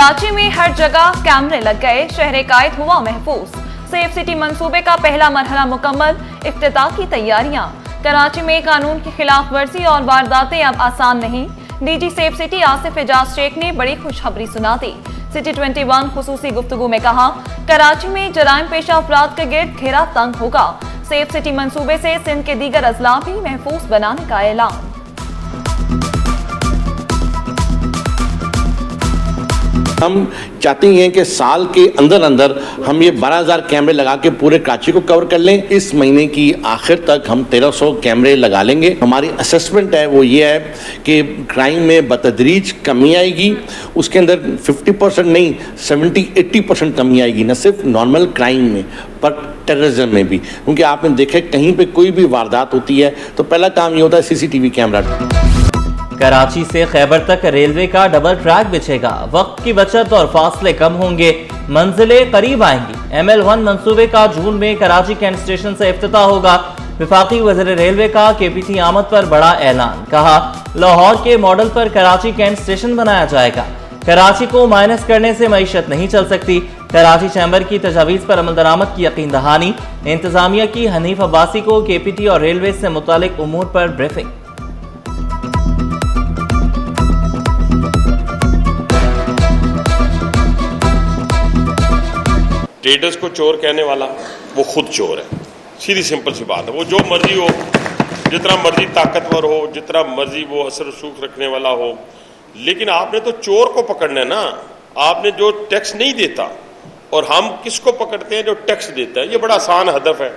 कराची में हर जगह कैमरे लग गए, शहर कायद हुआ महफूज। सेफ सिटी मंसूबे का पहला मरहला मुकम्मल, इफ्तिताह की तैयारियां। कराची में कानून की खिलाफ वर्जी और वारदातें अब आसान नहीं। DG safe city Asif Ejaz Sheikh ने बड़ी खुशखबरी सुना दी। सिटी 21 खुसूसी गुफ्तगू में कहा, कराची में जराइम पेशा अफराद के गिर्द घेरा तंग होगा। सेफ सिटी मंसूबे से सिंध के दीगर अजला भी महफूज बनाने का ऐलान। हम चाहते हैं कि साल के अंदर अंदर हम ये 12,000 कैमरे लगा के पूरे कराची को कवर कर लें। इस महीने की आखिर तक हम 1300 कैमरे लगा लेंगे। हमारी असेसमेंट है वो ये है कि क्राइम में बतदरीज कमी आएगी। उसके अंदर 50% नहीं 70-80% कमी आएगी, न सिर्फ नॉर्मल क्राइम में पर टेररिज्म में भी। क्योंकि आपने देखा कहीं पे कोई भी वारदात होती है तो पहला काम ये होता है CCTV कैमरा। कराची से खैबर तक रेलवे का डबल ट्रैक बिछेगा, वक्त की बचत और फासले कम होंगे, मंजिलें करीब आएंगी। ML1 मंसूबे का जून में कराची कैंट स्टेशन से इफ्तिताह होगा। वफाकी वज़ीर रेलवे का KPT आमद पर बड़ा ऐलान, कहा लाहौर के मॉडल पर कराची कैंट स्टेशन बनाया जाएगा। कराची को माइनस करने से मईशत नहीं चल सकती। कराची चैम्बर की तजावीज़ पर अमल दरामद की यकीन दहानी। इंतजामिया की हनीफ अब्बासी को KPT और रेलवे से मुतालिक उमूर पर ब्रीफिंग। ट्रेडर्स को चोर कहने वाला वो खुद चोर है, सीधी सिंपल सी बात है। वो जो मर्जी हो, जितना मर्जी ताकतवर हो, जितना मर्जी वो असर रसूख रखने वाला हो, लेकिन आपने तो चोर को पकड़ना है ना। आपने जो टैक्स नहीं देता, और हम किसको पकड़ते हैं? जो टैक्स देता है। ये बड़ा आसान हदफ है,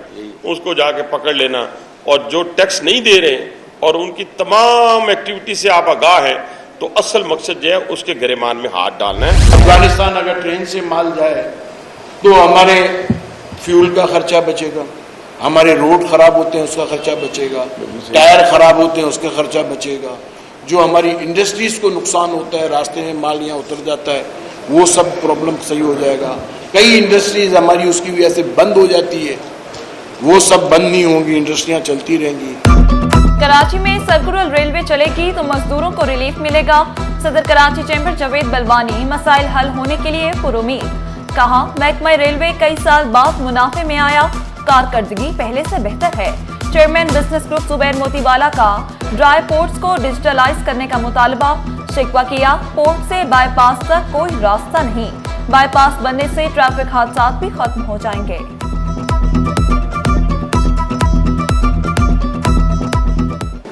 उसको जाके पकड़ लेना। और जो टैक्स नहीं दे रहे और उनकी तमाम एक्टिविटी से आप आगाह हैं, तो असल मकसद जो है उसके गिरेमान में हाथ डालना है। अफगानिस्तान अगर ट्रेन से माल जाए तो हमारे फ्यूल का खर्चा बचेगा, हमारे रोड खराब होते हैं उसका खर्चा बचेगा, टायर खराब होते हैं उसका खर्चा बचेगा, जो हमारी इंडस्ट्रीज को नुकसान होता है, रास्ते में माल यहाँ उतर जाता है, वो सब प्रॉब्लम सही हो जाएगा। कई इंडस्ट्रीज हमारी उसकी वजह से बंद हो जाती है, वो सब बंद नहीं होंगी, इंडस्ट्रियाँ चलती रहेंगी। कराची में सर्कुलर रेलवे चलेगी तो मजदूरों को रिलीफ मिलेगा। सदर कराची चैम्बर जावेद बलवानी मसाइल हल होने के लिए पुरुमीद, कहा महकमा रेलवे कई साल बाद मुनाफे में आया, कारकर्दगी पहले से बेहतर है। Chairman business group Zubair Motiwala का ड्राई पोर्ट्स को डिजिटलाइज करने का मुतालबा, शिकवा किया पोर्ट से बाईपास तक कोई रास्ता नहीं, बाईपास बनने से ट्रैफिक हादसा भी खत्म हो जाएंगे।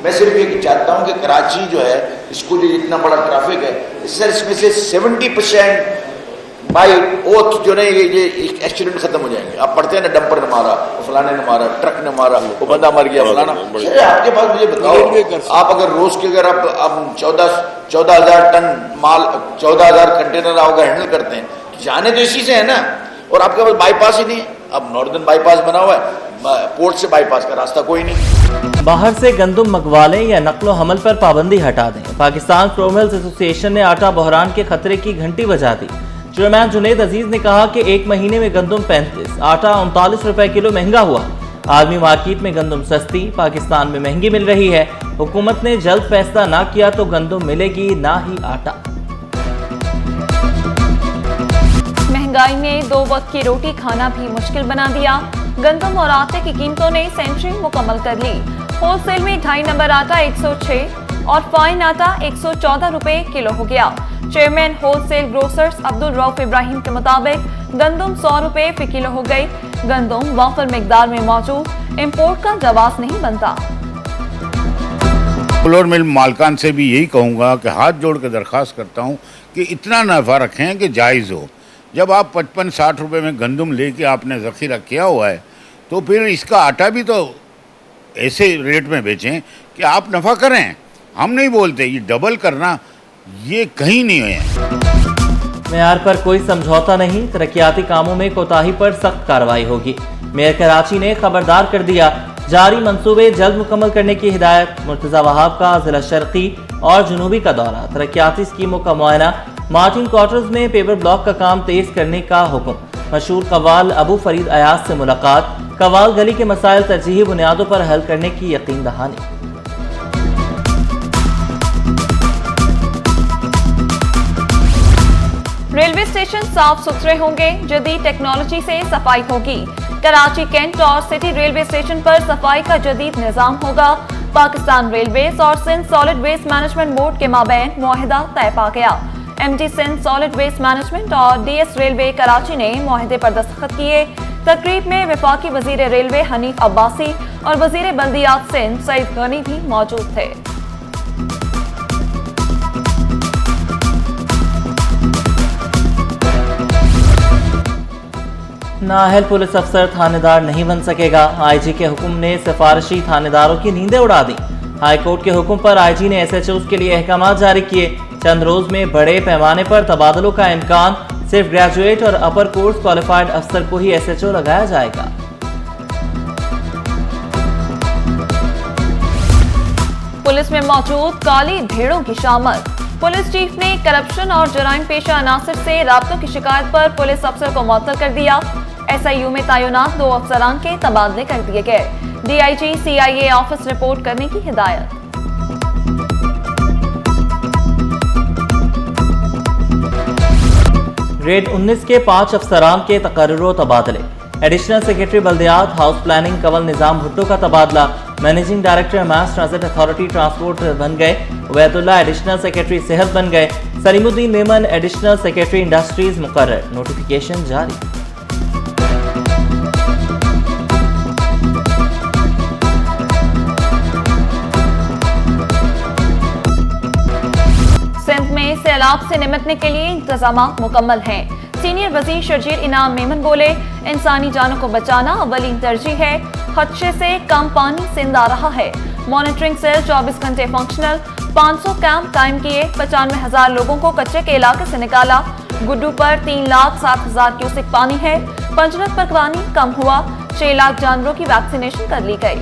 मैं सिर्फ ये चाहता हूँ कि कराची जो है, इसको जो इतना बड़ा ट्रैफिक है, इसमें से 70% बाई ओथ जो है ये एक्सीडेंट खत्म हो जाएंगे। आप पढ़ते हैं ना, डंपर ने मारा, फलाने ने मारा, ट्रक ने मारा, वो बंदा मर गया, फलाना। आपके पास मुझे बताओ, आप अगर रोज के अगर आप 14,000 टन माल, 14,000 कंटेनर आप अगर हैंडल करते हैं, जाने तो इसी से है ना। और आपके पास बाईपास ही नहीं है। अब नॉर्दर्न बाईपास बना हुआ है, पोर्ट से बाईपास का रास्ता कोई नहीं। बाहर से गंदुम मंगवालें या नकलो हमल पर पाबंदी हटा दें। पाकिस्तान फ्लो मिल्स एसोसिएशन ने आटा बहरान के खतरे की घंटी बजा दी। चेयरमैन जुनेद अजीज ने कहा कि एक महीने में गंदुम 35, आटा 39 रुपए किलो महंगा हुआ। आलमी मार्केट में गंदुम सस्ती, पाकिस्तान में महंगी मिल रही है। हुकूमत ने जल्द फैसला ना किया तो गंदुम मिलेगी ना ही आटा। महंगाई ने 2 वक्त की रोटी खाना भी मुश्किल बना दिया। गंदम और आटे की कीमतों ने सेंचुरी मुकम्मल कर ली। होलसेल में 2.5 नंबर आटा 106 और फाइन आटा 114 रुपए किलो हो गया। Chairman wholesale grocers Abdul Rauf Ibrahim के मुताबिक गंदम 100 रुपए फी किलो हो गई। गंदम वाफर मिकदार में मौजूद, इंपोर्ट का जवाब नहीं बनता। फ्लोर मिल मालकान से भी यही कहूँगा कि हाथ जोड़ कर दरख्वास्त करता हूँ कि इतना नफ़ा रखें कि जायज़ हो। जब आप 55-60 रुपये में गंदम लेके आपने ज़ख़ीरा किया हुआ है, तो फिर इसका आटा भी तो ऐसे रेट में बेचें कि आप नफ़ा करें। हम नहीं बोलते, ये डबल करना ये कहीं नहीं है। मेयार पर कोई समझौता नहीं, तरक्याती कामों में कोताही पर सख्त कार्रवाई होगी। मेयर कराची ने खबरदार कर दिया, जारी मंसूबे जल्द मुकम्मल करने की हिदायत। मुर्तज़ा वहाब का जिला शर्की और जनूबी का दौरा, तरक्याती स्कीमों का मुआयना। मार्टिन क्वार्टर्स में पेपर ब्लॉक का काम तेज करने का हुक्म। मशहूर कव्वाल अबू फरीद अयाज से मुलाकात, कव्वाल गली के मसाइल तरजीही बुनियादों पर हल करने की यकीन दहानी। रेलवे स्टेशन साफ सुथरे होंगे, जदीद टेक्नोलॉजी से सफाई होगी। कराची कैंट और सिटी रेलवे स्टेशन पर सफाई का जदीद निजाम होगा। पाकिस्तान रेलवेज और Sindh solid waste management board के माबैन मुआहिदा तय पा गया। MD Sindh solid waste management और DS रेलवे कराची ने मुआहिदे पर दस्तखत किए। तकरीब में वफाकी वजीर रेलवे हनीफ अब्बासी और वजीर बल्दियात सिंध सईद गनी भी मौजूद थे। नाअहल पुलिस अफसर थानेदार नहीं बन सकेगा। IG के हुक्म ने सिफारिशी थानेदारों की नींदें उड़ा दी। हाईकोर्ट के हुक्म पर IG ने SHOs के लिए अहकाम जारी किए। चंद रोज में बड़े पैमाने पर तबादलों का इम्कान। सिर्फ ग्रेजुएट और अपर कोर्स क्वालिफाइड अफसर को ही SHO लगाया जाएगा। पुलिस में मौजूद काली भेड़ों की शामत। पुलिस चीफ ने करप्शन और जराइम पेशा अनासर से राब्तों की शिकायत पर पुलिस अफसर को मुअत्तल कर दिया। SIU में तैनात 2 अफसरान के तबादले कर दिए गए। DIG CIA ऑफिस रिपोर्ट करने की हिदायत। ग्रेड 19 के 5 अफसरान के तकर्रुर तबादले। एडिशनल सेक्रेटरी बल्दियात हाउस प्लानिंग कंवल निजाम भुट्टो का तबादला। Managing director mass transit authority transport बन गए। उबैदुल्लाह एडिशनल सेक्रेटरी सेहत बन गए। Salimuddin Memon additional secretary industries मुकर्रर। नोटिफिकेशन जारी। सिंध में सैलाब से निपटने के लिए इंतजाम मुकम्मल हैं। सीनियर वजीर शर्जील इनाम मेमन बोले, इंसानी जानों को बचाना अवलीन तरजीह है। खदशे से कम पानी सिंध आ रहा है। मॉनिटरिंग सेल 24 घंटे फंक्शनल। 500 कैंप कायम किए। 95,000 लोगों को कच्चे के इलाके से निकाला। गुड्डू पर 3,07,000 क्यूसेक पानी है। पंजरत पर पानी कम हुआ। 6 लाख जानवरों की वैक्सीनेशन कर ली गई।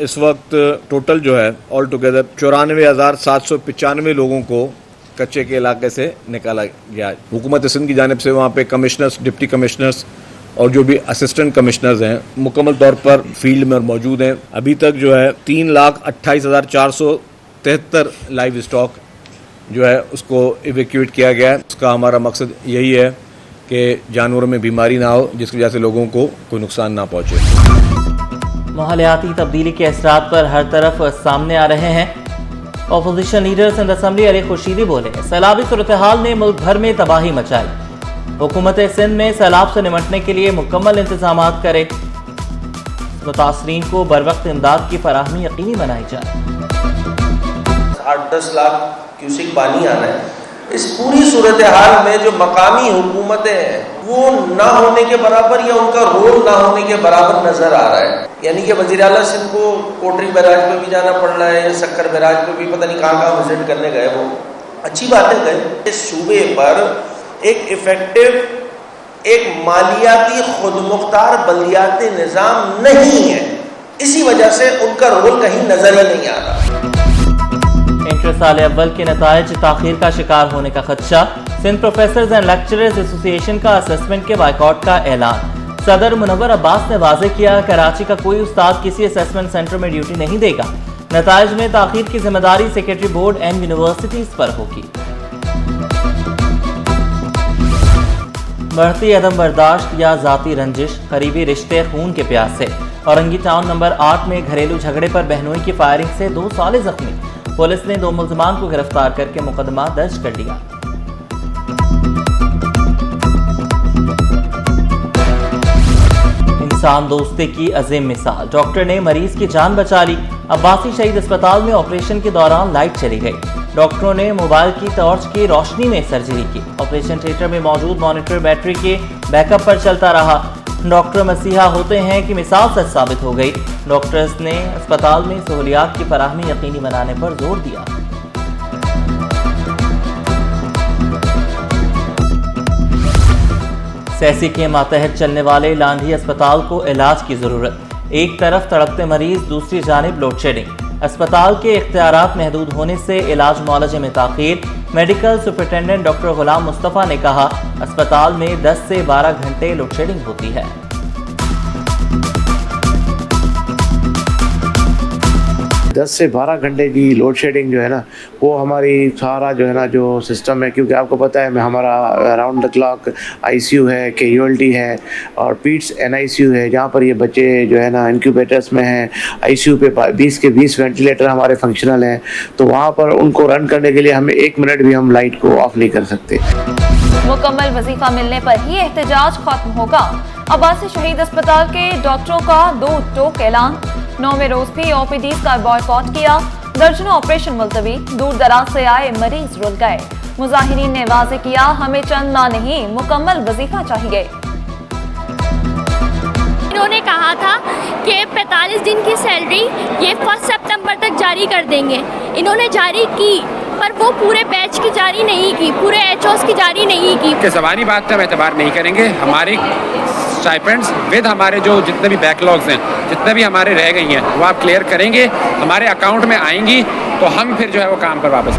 इस वक्त टोटल जो है ऑल टुगेदर 94,795 लोगों को कच्चे के इलाके से निकाला गया। हुकूमत सिंध की जानिब से वहाँ पे कमिश्नर्स, डिप्टी कमिश्नर्स और जो भी असिस्टेंट कमिश्नर्स हैं मुकम्मल तौर पर फील्ड में मौजूद हैं। अभी तक जो है 3,28,473 लाइव स्टॉक जो है उसको इवैक्यूएट किया गया है। उसका हमारा मकसद यही है कि जानवरों में बीमारी ना हो, जिसकी वजह से लोगों को कोई नुकसान ना पहुँचे। माहौलियाती तब्दीली के असरात पर हर तरफ सामने आ रहे हैं। Opposition leader Sindh assembly Ali Khurshidi बोले, सैलाबी सूरत हाल ने मुल्क भर में तबाही मचाई। हुकूमत सिंध में सैलाब से निपटने के लिए मुकम्मल इंतजाम करे। मुतासरीन को बरवक्त इमदाद की फराहमी यकीनी बनाई जाए। 8-10 लाख क्यूसिक पानी आना है। इस पूरी सूरत हाल में जो मकामी हुकूमतें हैं वो ना होने के बराबर या उनका रोल ना होने के बराबर नजर आ रहा है। यानी कि वज़ीर आला सिंध को कोटरी बैराज पे भी जाना पड़ रहा है, सक्कर बैराज पे भी पता नहीं कहाँ विजिट करने गए। वो अच्छी बात है गए। इस सूबे पर एक इफेक्टिव, एक मालियाती खुदमुख्तार बल्दियाती निज़ाम नहीं है। इसी वजह से उनका रोल कहीं नजर ही नहीं आ रहा। इंटर साल अव्वल के नताइज ताखीर का शिकार होने का खदशा। Sindh professors and lecturers association का असेसमेंट के बाइकआउट का ऐलान। सदर मुनव्वर अब्बास ने वाज़ेह किया, कराची का कोई उस्ताद किसी असेसमेंट सेंटर में ड्यूटी नहीं देगा। नताइज में ताखीर की जिम्मेदारी सेक्रेटरी बोर्ड एंड यूनिवर्सिटीज पर होगी। बढ़ती अदम बर्दाश्त या जाती रंजिश, करीबी रिश्ते खून के प्यास से। औरंगी टाउन नंबर 8 में घरेलू झगड़े पर बहनोई की फायरिंग से 2 साले जख्मी। पुलिस ने 2 मुल्जिमान को गिरफ्तार करके मुकदमा दर्ज कर लिया। इंसान दोस्ती की अजीम मिसाल, डॉक्टर ने मरीज की जान बचा ली। अब्बासी शहीद अस्पताल में ऑपरेशन के दौरान लाइट चली गई। डॉक्टरों ने मोबाइल की टॉर्च की रोशनी में सर्जरी की। ऑपरेशन थिएटर में मौजूद मॉनिटर बैटरी के बैकअप पर चलता रहा। डॉक्टर मसीहा होते हैं कि मिसाल सच साबित हो गई। डॉक्टर्स ने अस्पताल में सहूलियात की फराहमी यकीनी बनाने पर जोर दिया। सैसी के मातहत चलने वाले लांधी अस्पताल को इलाज की जरूरत। एक तरफ तड़पते मरीज, दूसरी जानिब लोड शेडिंग। अस्पताल के इख्तियारात महदूद होने से इलाज मुआलजे में ताखीर। मेडिकल सुपरिटेंडेंट डॉक्टर गुलाम मुस्तफ़ा ने कहा, अस्पताल में 10 से 12 घंटे लोड शेडिंग होती है। 10 से 12 घंटे की लोड शेडिंग जो है ना, वो हमारी सारा जो है ना जो सिस्टम है, क्योंकि आपको पता है हमारा अराउंड द क्लॉक ICU है, कैजुअल्टी है और पीट्स NICU है, जहाँ पर ये बच्चे जो है ना इंक्यूबेटर्स में हैं। ICU पे 20 के 20 वेंटिलेटर हमारे फंक्शनल हैं, तो वहाँ पर उनको रन करने के लिए हमें 1 मिनट भी हम लाइट को ऑफ नहीं कर सकते। मुकम्मल वजीफा मिलने पर ही एहतजाज खत्म होगा। अब्बासी शहीद अस्पताल के डॉक्टरों का 2 टोक ऐलान। 9वें रोज भी OPDs का बॉयकॉट किया। दर्जनों ऑपरेशन मुलतवी। दूर दराज से आए मरीज रुल गए। मुजाहिरीन ने वाजे किया, हमें चंद माह नहीं मुकम्मल वजीफा चाहिए। इन्होंने कहा था कि 45 दिन की सैलरी ये 1 सितंबर तक जारी कर देंगे। इन्होंने जारी की, पर वो पूरे बैच की जारी नहीं की, पूरे HOs की जारी नहीं की। कि सवारी बात का एतबार नहीं करेंगे। हमारे स्टाइपेंड्स विद हमारे जो जितने भी बैकलॉग्स हैं, जितने भी हमारे रह गई हैं, वो आप क्लियर करेंगे, हमारे अकाउंट में आएंगी, तो हम फिर जो है वो काम पर वापस।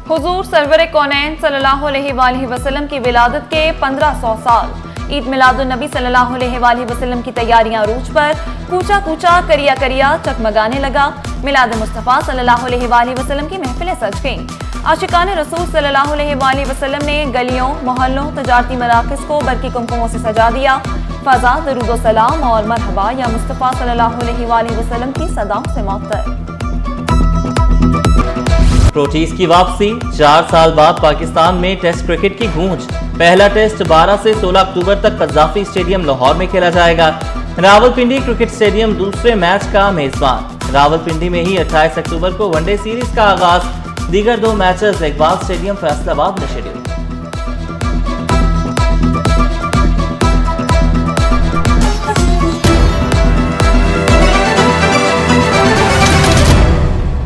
हुजूर सरवर कौनैन सल्लल्लाहु अलैहि वसल्लम की विलादत के 1500 साल। ईद मिलादुन नबी सल्लल्लाहु अलैहि वसल्लम की तैयारियां अरूज पर। कूचा कूचा करिया करिया चकमगाने लगा। मिलाद मुस्तफ़ा सल्लल्लाहु अलैहि वसल्लम की महफिलें सज गईं। आशिकान रसूल सल्लल्लाहु अलैहि वसल्लम ने गलियों, मोहल्लों, तजारती मराकज़ को बरकी कुमकुमों से सजा दिया। फ़ज़ा दरूद व सलाम और मरहबा या मुस्तफ़ा सल्लल्लाहु अलैहि वसल्लम की सदाओं से मुअत्तर। प्रोटीज की वापसी। 4 साल बाद पाकिस्तान में टेस्ट क्रिकेट की गूंज। पहला टेस्ट 12 से 16 अक्टूबर तक कज़ाफ़ी स्टेडियम लाहौर में खेला जाएगा। रावलपिंडी क्रिकेट स्टेडियम दूसरे मैच का मेजबान। रावलपिंडी में ही 28 अक्टूबर को वनडे सीरीज का आगाज। दीगर 2 मैचेस इकबाल स्टेडियम फैसलाबाद में शेड्यूल।